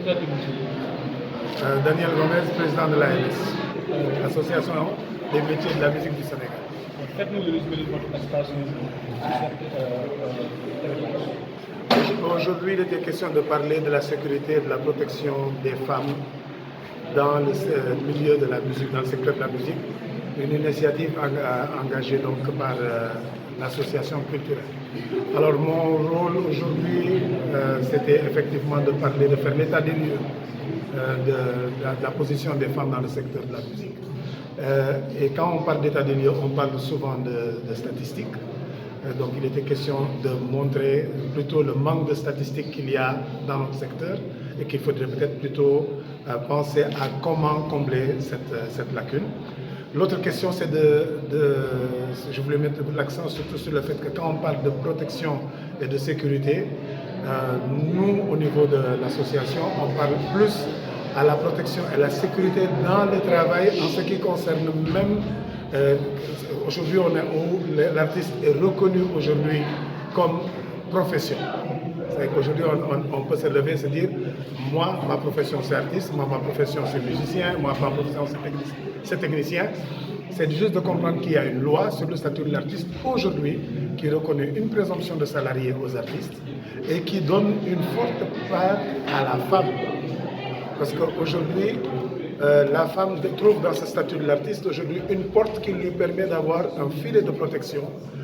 Daniel Gomez, président de l'AMS, l'Association des métiers de la musique du Sénégal. Faites-nous le résumé de votre participation Aujourd'hui, il était question de parler de la sécurité et de la protection des femmes dans le milieu de la musique, dans le secteur de la musique. Une initiative engagée donc par l'association culturelle. Alors mon rôle aujourd'hui, c'était effectivement de parler, de faire l'état des lieux de la position des femmes dans le secteur de la musique. Et quand on parle d'état des lieux, on parle souvent de statistiques. Donc il était question de montrer plutôt le manque de statistiques qu'il y a dans notre secteur et qu'il faudrait peut-être plutôt penser à comment combler cette lacune. L'autre question, c'est je voulais mettre l'accent surtout sur le fait que quand on parle de protection et de sécurité, nous, au niveau de l'association, on parle plus à la protection et la sécurité dans le travail en ce qui concerne même, aujourd'hui, l'artiste est reconnu aujourd'hui comme profession. C'est qu'aujourd'hui, on peut se lever et se dire, moi, ma profession c'est artiste, moi, ma profession c'est musicien, moi, ma profession c'est technicien. C'est juste de comprendre qu'il y a une loi sur le statut de l'artiste aujourd'hui qui reconnaît une présomption de salarié aux artistes et qui donne une forte part à la femme. Parce qu'aujourd'hui, la femme trouve dans ce statut de l'artiste aujourd'hui une porte qui lui permet d'avoir un filet de protection.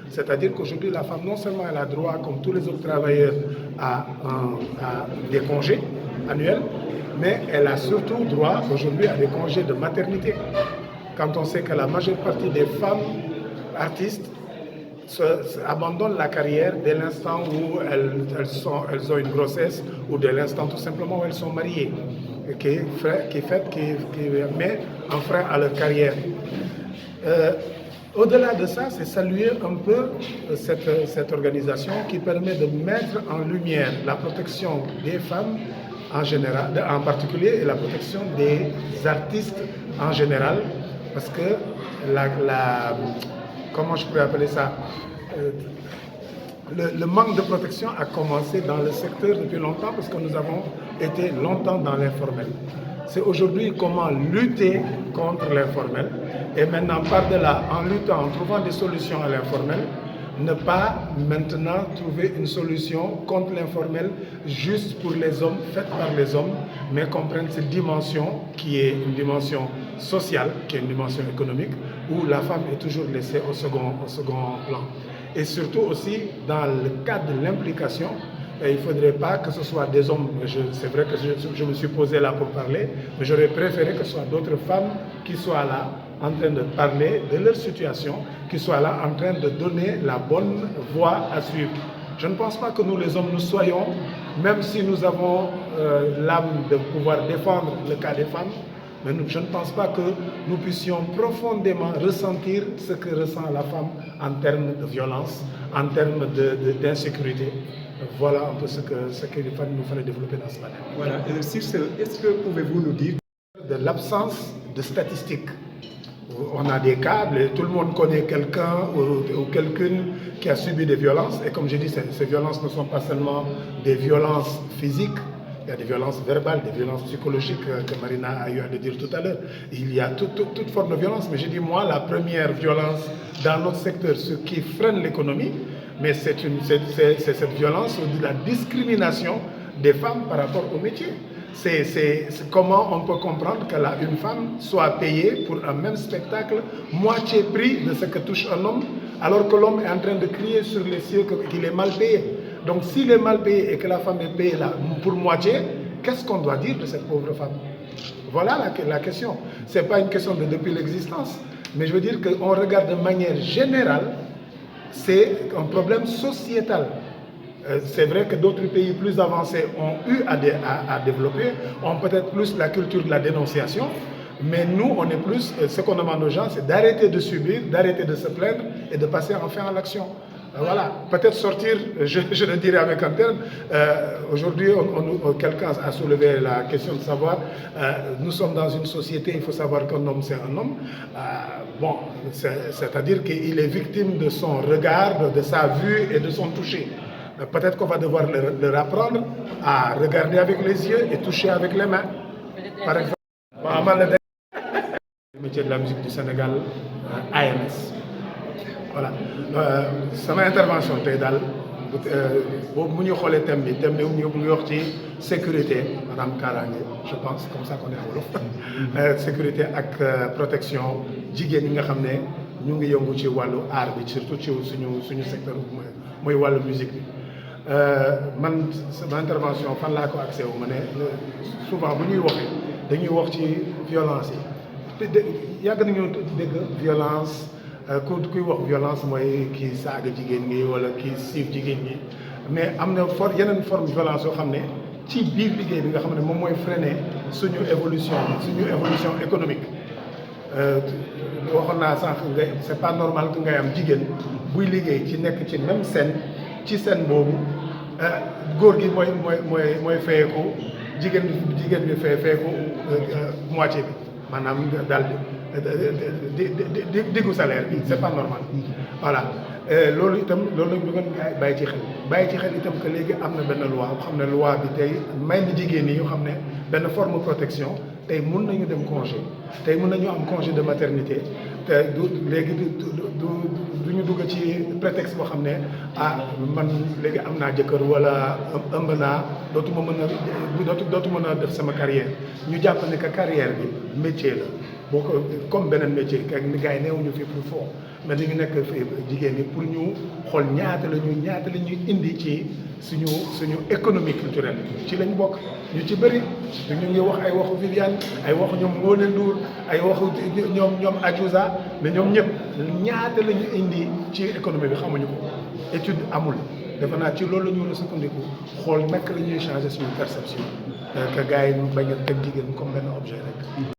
C'est-à-dire qu'aujourd'hui, la femme, non seulement elle a droit, comme tous les autres travailleurs, à des congés annuels, mais elle a surtout droit aujourd'hui à des congés de maternité. Quand on sait que la majeure partie des femmes artistes abandonnent la carrière dès l'instant où elles ont une grossesse ou dès l'instant tout simplement où elles sont mariées, qui met un frein à leur carrière. Au-delà de ça, c'est saluer un peu cette organisation qui permet de mettre en lumière la protection des femmes en général, en particulier, et la protection des artistes en général, parce que comment je pourrais appeler ça, le manque de protection a commencé dans le secteur depuis longtemps parce que nous avons été longtemps dans l'informel. C'est aujourd'hui comment lutter contre l'informel et maintenant par-delà, en luttant, en trouvant des solutions à l'informel, ne pas maintenant trouver une solution contre l'informel juste pour les hommes, faite par les hommes, mais comprendre cette dimension qui est une dimension sociale, qui est une dimension économique, où la femme est toujours laissée au second plan. Et surtout aussi dans le cadre de l'implication, il ne faudrait pas que ce soit des hommes, c'est vrai que je me suis posé là pour parler, mais j'aurais préféré que ce soit d'autres femmes qui soient là en train de parler de leur situation, qui soient là en train de donner la bonne voie à suivre. Je ne pense pas que nous les hommes, nous soyons, même si nous avons l'âme de pouvoir défendre le cas des femmes, mais je ne pense pas que nous puissions profondément ressentir ce que ressent la femme en termes de violence, en termes d'insécurité. Voilà un peu ce qu'il nous fallait développer dans ce panel. Voilà. Sur ce, est-ce que pouvez-vous nous dire de l'absence de statistiques? On a des cas, tout le monde connaît quelqu'un ou quelqu'une qui a subi des violences. Et comme j'ai dit, ces violences ne sont pas seulement des violences physiques. Il y a des violences verbales, des violences psychologiques que Marina a eu à le dire tout à l'heure. Il y a toute forme de violence. Mais j'ai dit, moi, la première violence dans notre secteur, ce qui freine l'économie, mais c'est cette violence de la discrimination des femmes par rapport au métier. C'est comment on peut comprendre qu'une femme soit payée pour un même spectacle, moitié prix de ce que touche un homme, alors que l'homme est en train de crier sur les cieux qu'il est mal payé. Donc s'il est mal payé et que la femme est payée pour moitié, qu'est-ce qu'on doit dire de cette pauvre femme? Voilà la question. Ce n'est pas une question de depuis l'existence, mais je veux dire qu'on regarde de manière générale, c'est un problème sociétal. C'est vrai que d'autres pays plus avancés ont eu à développer, ont peut-être plus la culture de la dénonciation, mais nous, on est plus, ce qu'on demande aux gens, c'est d'arrêter de subir, d'arrêter de se plaindre et de passer enfin à l'action. Voilà, peut-être sortir, je le dirais avec un terme, aujourd'hui quelqu'un a soulevé la question de savoir, nous sommes dans une société, il faut savoir qu'un homme c'est un homme, bon, c'est-à-dire qu'il est victime de son regard, de sa vue et de son toucher. peut-être qu'on va devoir leur apprendre à regarder avec les yeux et toucher avec les mains. Par exemple, le métier de la musique du Sénégal, AMS. Voilà. Sama intervention tey daal boobu bu ñu xoolee thème bi ñu ngi wax ci sécurité maanaam kaaraange je pense comme ça qu'on est en wolof sécurité ak protection jigéen ñi nga xam ne ñu ngi yëngu ci wàllu art bi surtout ci suñu secteur mooy wàllu musique bi man sama intervention fan laa ko accès wu ma ne souvent bu ñuy waxee dañuy wax ci violence yi te yàgg nañu dégg violence kuy wax violence mooy kii saaga jigéen ñi wala kii siif jigéen ñi mais am na yeneen forme violence yoo xam ne ci biir liggéey bi nga xam ne moom mooy freiner suñu évolution économique waxoon naa sànq nga c'est pas normal que ngay am jigéen buy liggéey ci nekk ci même scène ci scène boobu góor gi mooy fayeeku jigéen bi fayeeku moitié bi maanaam daal diggu salaire bi c'est pas normal voilà loolu itam loolu lañ bëggoon bàyyi ci xel itam que léegi am na benn loi boo xam ne loi bi tey may na jigéen ñi yoo xam ne benn forme protection tey mun nañu dem congé tey mun nañu am congé de maternité te léegi du ñu dugg ci prétexte boo xam ne man léegi am naa jëkkër wala ëmb naa dootuma mën a def sama carrière ñu jàpp ne que carrière bi métier la boo ko comme beneen métier kay gars yi neewuñu fi pour foo mais dañu nekk fi jigéen ñi pour ñu xool ñaata la ñuy indi ci suñu économie culturelle ci lañ bokk ñu ci bëri ñu ngi wax ay waxu Viviane ay waxu ñoom Ngoné Ndour ay waxu ñoom Adiouza mais ñoom ñëpp ñaata la ñu indi ci économie bi xamuñu ko étude amul defe naa ci loolu la ñu war a sukkandiku xool naka la ñuy changer suñu perception que gars yi ñu bañ a teg jigéen comme benn objet rek